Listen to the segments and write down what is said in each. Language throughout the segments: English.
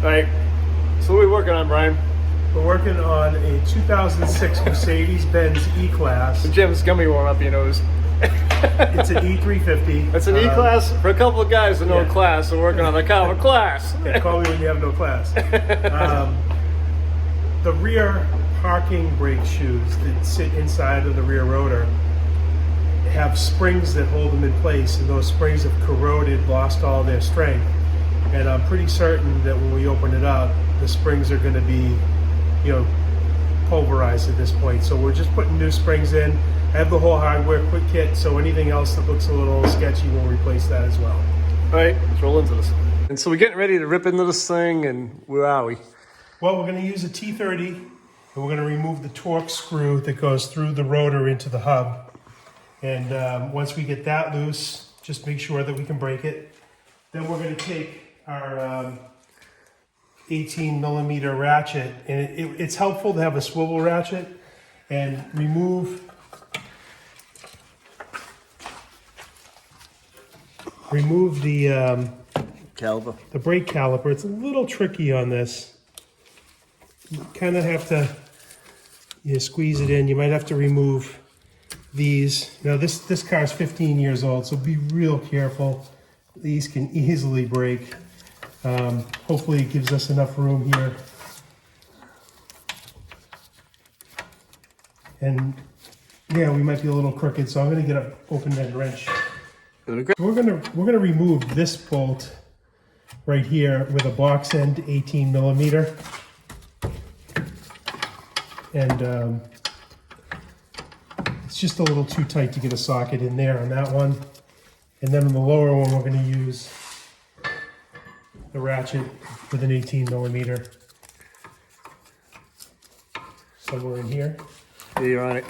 All right, so what are we working on, Brian? We're working on a 2006 Mercedes-Benz E-Class. Jim's gummy warm up your nose. It's an E350. It's an E-Class for a couple of guys with no class, so we're working on the car with class. Yeah, call me when you have no class. The rear parking brake shoes that sit inside of the rear rotor have springs that hold them in place, and those springs have corroded, lost all their strength. And I'm pretty certain that when we open it up, the springs are going to be, pulverized at this point. So we're just putting new springs in. I have the whole hardware quick kit, so anything else that looks a little sketchy, we'll replace that as well. All right, let's roll into this. And so we're getting ready to rip into this thing, and where are we? Well, we're going to use a T30, and we're going to remove the torque screw that goes through the rotor into the hub. And once we get that loose, just make sure that we can break it. Then we're going to take our 18 millimeter ratchet, and it's helpful to have a swivel ratchet, and remove the Caliper. The brake caliper. It's a little tricky on this. You kind of have to squeeze it in. You might have to remove these. Now this car is 15 years old, so be real careful. These can easily break. Hopefully it gives us enough room here. And yeah, we might be a little crooked, so I'm going to get an open-end wrench. We're gonna remove this bolt right here with a box end 18 millimeter, and it's just a little too tight to get a socket in there on that one. And then on the lower one, we're going to use the ratchet with an 18 millimeter somewhere in here. Yeah, you're on it.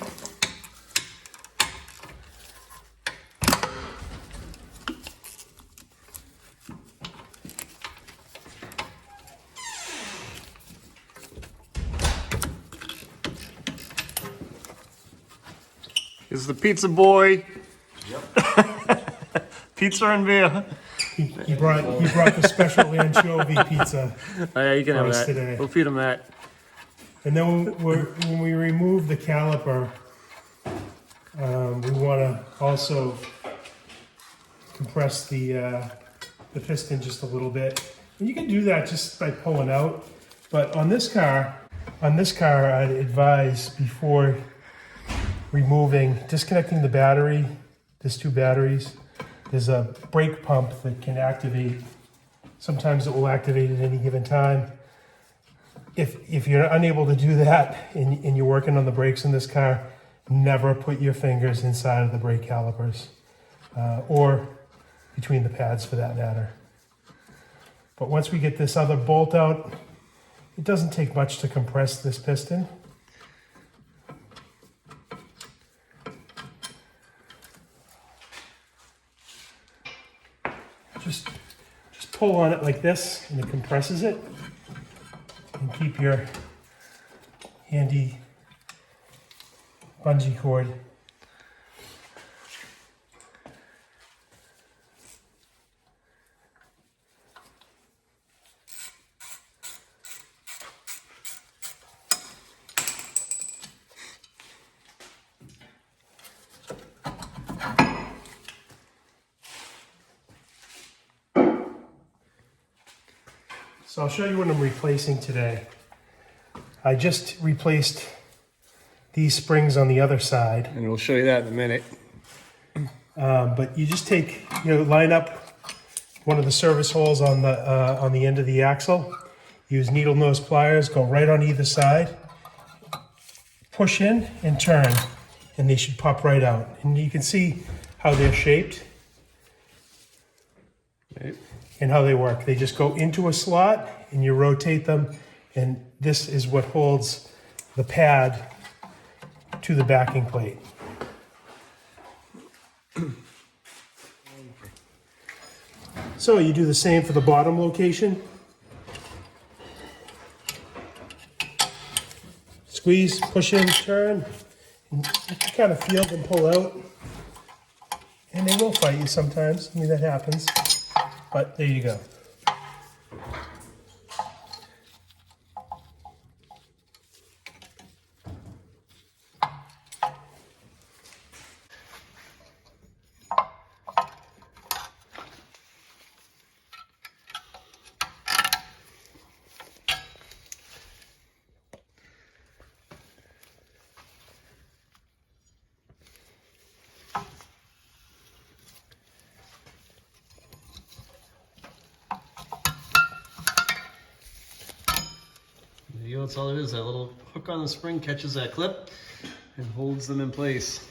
This is the pizza boy. Yep. Pizza and beer. He brought the special anchovy pizza. Oh, yeah, you can for have us that. Today. We'll feed him that. And then when we remove the caliper, we want to also compress the piston just a little bit. And you can do that just by pulling out. But on this car, I'd advise before disconnecting the battery. There's two batteries. There's a brake pump that can activate. Sometimes it will activate at any given time. If you're unable to do that and you're working on the brakes in this car, never put your fingers inside of the brake calipers or between the pads for that matter. But once we get this other bolt out, it doesn't take much to compress this piston. Just pull on it like this, and it compresses it. And keep your handy bungee cord. So I'll show you what I'm replacing today. I just replaced these springs on the other side. And we'll show you that in a minute. But you just line up one of the service holes on the end of the axle. Use needle nose pliers, go right on either side. Push in and turn, and they should pop right out. And you can see how they're shaped. Right. And how they work. They just go into a slot and you rotate them, and this is what holds the pad to the backing plate. So you do the same for the bottom location. Squeeze, push in, turn, and you can kind of feel them pull out. And they will fight you sometimes. I mean, that happens. But there you go. you go. That's all it is. That little hook on the spring catches that clip and holds them in place.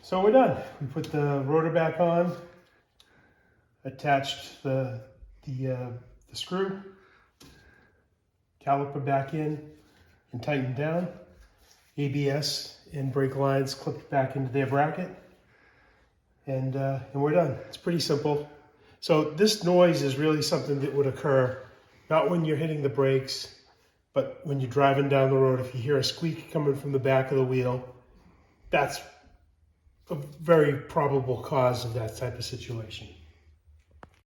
So we're done. We put the rotor back on, attached the screw, caliper back in and tightened down. ABS and brake lines clipped back into their bracket, and we're done. It's pretty simple. So this noise is really something that would occur not when you're hitting the brakes, but when you're driving down the road. If you hear a squeak coming from the back of the wheel, that's a very probable cause of that type of situation.